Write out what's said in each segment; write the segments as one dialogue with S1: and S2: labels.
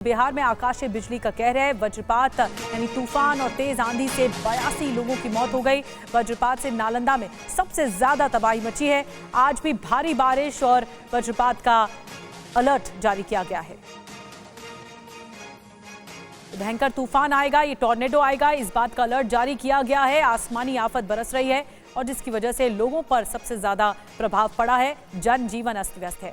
S1: बिहार में आकाशीय बिजली का कहर है। वज्रपात यानी तूफान और तेज आंधी से 82 लोगों की मौत हो गई। वज्रपात से नालंदा में सबसे ज्यादा तबाही मची है। आज भी भारी बारिश और वज्रपात का अलर्ट जारी किया गया है। भयंकर तूफान आएगा, ये टॉर्नेडो आएगा, इस बात का अलर्ट जारी किया गया है। आसमानी आफत बरस रही है और जिसकी वजह से लोगों पर सबसे ज्यादा प्रभाव पड़ा है। जनजीवन अस्त व्यस्त है।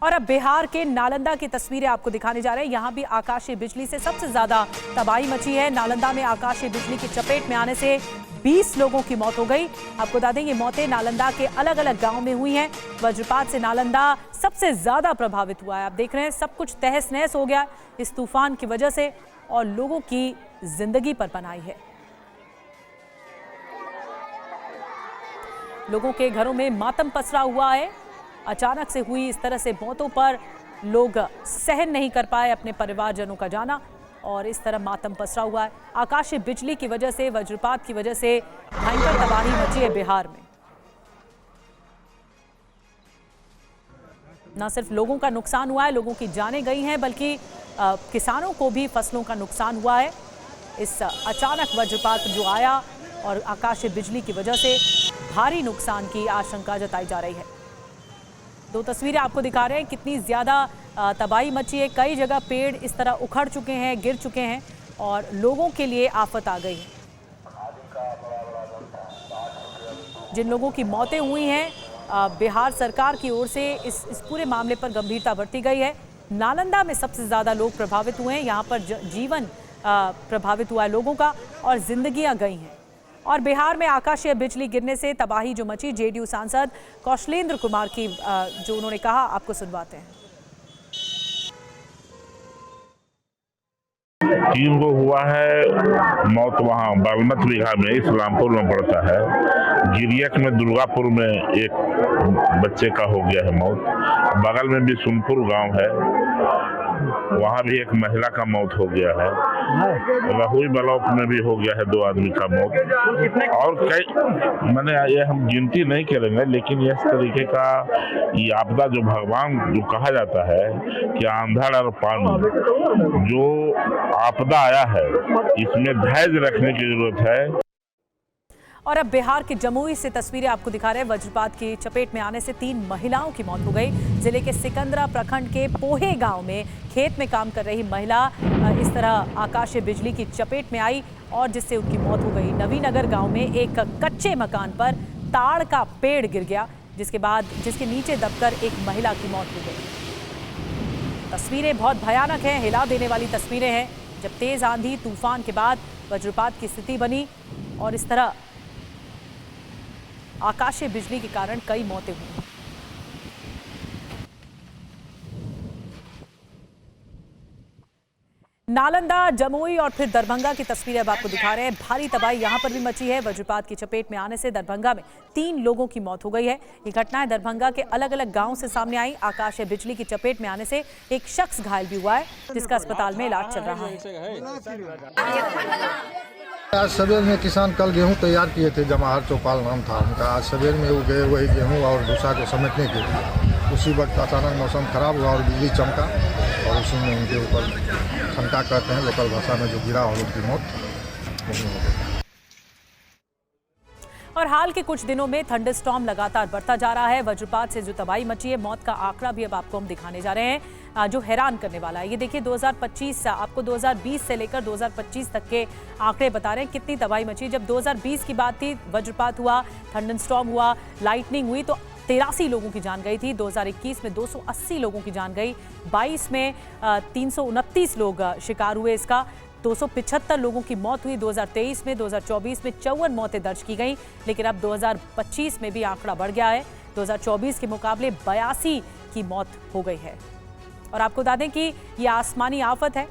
S1: और अब बिहार के नालंदा की तस्वीरें आपको दिखाने जा रहे हैं। यहां भी आकाशीय बिजली से सबसे ज्यादा तबाही मची है। नालंदा में आकाशीय बिजली की चपेट में आने से 20 लोगों की मौत हो गई। आपको बता दें ये मौतें नालंदा के अलग अलग गांव में हुई हैं। वज्रपात से नालंदा सबसे ज्यादा प्रभावित हुआ है। आप देख रहे हैं सब कुछ तहस नहस हो गया इस तूफान की वजह से और लोगों की जिंदगी पर बनाई है। लोगों के घरों में मातम पसरा हुआ है। अचानक से हुई इस तरह से मौतों पर लोग सहन नहीं कर पाए अपने परिवारजनों का जाना और इस तरह मातम पसरा हुआ है। आकाशीय बिजली की वजह से, वज्रपात की वजह से भयंकर तबाही मची है बिहार में। न सिर्फ लोगों का नुकसान हुआ है, लोगों की जानें गई हैं, बल्कि किसानों को भी फसलों का नुकसान हुआ है। इस अचानक वज्रपात जो आया और आकाशीय बिजली की वजह से भारी नुकसान की आशंका जताई जा रही है। दो तस्वीरें आपको दिखा रहे हैं कितनी ज्यादा तबाही मची है। कई जगह पेड़ इस तरह उखड़ चुके हैं, गिर चुके हैं और लोगों के लिए आफत आ गई है। जिन लोगों की मौतें हुई हैं, बिहार सरकार की ओर से इस पूरे मामले पर गंभीरता बरती गई है। नालंदा में सबसे ज्यादा लोग प्रभावित हुए हैं। यहाँ पर जीवन प्रभावित हुआ है लोगों का और जिंदगियां गई हैं। और बिहार में आकाशीय बिजली गिरने से तबाही जो मची, जेडीयू सांसद कौशलेंद्र कुमार की जो उन्होंने कहा आपको सुनवाते हैं।
S2: 3 को हुआ है मौत, वहाँ बागमत बिहार में इस्लामपुर में पड़ता है। गिरियक में दुर्गापुर में एक बच्चे का हो गया है मौत। बगल में भी सुनपुर गांव है, वहाँ भी एक महिला का मौत हो गया है। रहुई ब्लॉक में भी हो गया है 2 आदमी का मौत और कई मैंने ये हम गिनती नहीं करेंगे, लेकिन इस तरीके का ये आपदा जो भगवान जो कहा जाता है कि आंधड़ और पानी जो आपदा आया है इसमें धैर्य रखने की जरूरत है।
S1: और अब बिहार के जमुई से तस्वीरें आपको दिखा रहे हैं। वज्रपात की चपेट में आने से 3 महिलाओं की मौत हो गई। जिले के सिकंदरा प्रखंड के पोहे गांव में खेत में काम कर रही महिला इस तरह आकाशीय बिजली की चपेट में आई और जिससे उनकी मौत हो गई। नवीनगर गांव में एक कच्चे मकान पर ताड़ का पेड़ गिर गया, जिसके नीचे दबकर एक महिला की मौत हो गई। तस्वीरें बहुत भयानक हैं, हिला देने वाली तस्वीरें हैं जब तेज आंधी तूफान के बाद वज्रपात की स्थिति बनी और इस तरह आकाशीय बिजली के कारण कई मौतें हुई। नालंदा, जमुई और फिर दरभंगा की तस्वीरें अब आपको दिखा रहे हैं। भारी तबाही यहां पर भी मची है। वज्रपात की चपेट में आने से दरभंगा में 3 लोगों की मौत हो गई है। ये घटनाएं दरभंगा के अलग अलग गांवों से सामने आई। आकाशीय बिजली की चपेट में आने से एक शख्स घायल भी हुआ है, जिसका अस्पताल में इलाज चल रहा है।
S3: आज सवेर में किसान कल गेहूं तैयार किए थे, जमाहर चौपाल नाम था उनका। आज सवेर में वो गए वही गेहूं और भूसा को समेटने के लिए। उसी वक्त अचानक मौसम खराब हुआ और बिजली चमका और उसी में उनके ऊपर ठनका कहते हैं लोकल भाषा में जो गिरा और उनकी मौत हो गई।
S1: और हाल के कुछ दिनों में थंडरस्टॉर्म लगातार बढ़ता जा रहा है। वज्रपात से जो तबाही मची है, मौत का आंकड़ा भी अब आपको हम दिखाने जा रहे हैं जो हैरान करने वाला है। ये देखिए 2025 आपको 2020 से लेकर 2025 तक के आंकड़े बता रहे हैं कितनी तबाही मची। जब 2020 की बात थी, वज्रपात हुआ, थंडरस्टॉर्म हुआ, लाइटनिंग हुई तो 83 लोगों की जान गई थी। 2021 में 280 लोगों की जान गई। 22 में 329 लोग शिकार हुए इसका। 275 लोगों की मौत हुई 2023 में। 2024 में 54 मौतें दर्ज की गई, लेकिन अब 2025 में भी आंकड़ा बढ़ गया है। 2024 के मुकाबले 82 की मौत हो गई है। और आपको बता दें कि ये आसमानी आफत है।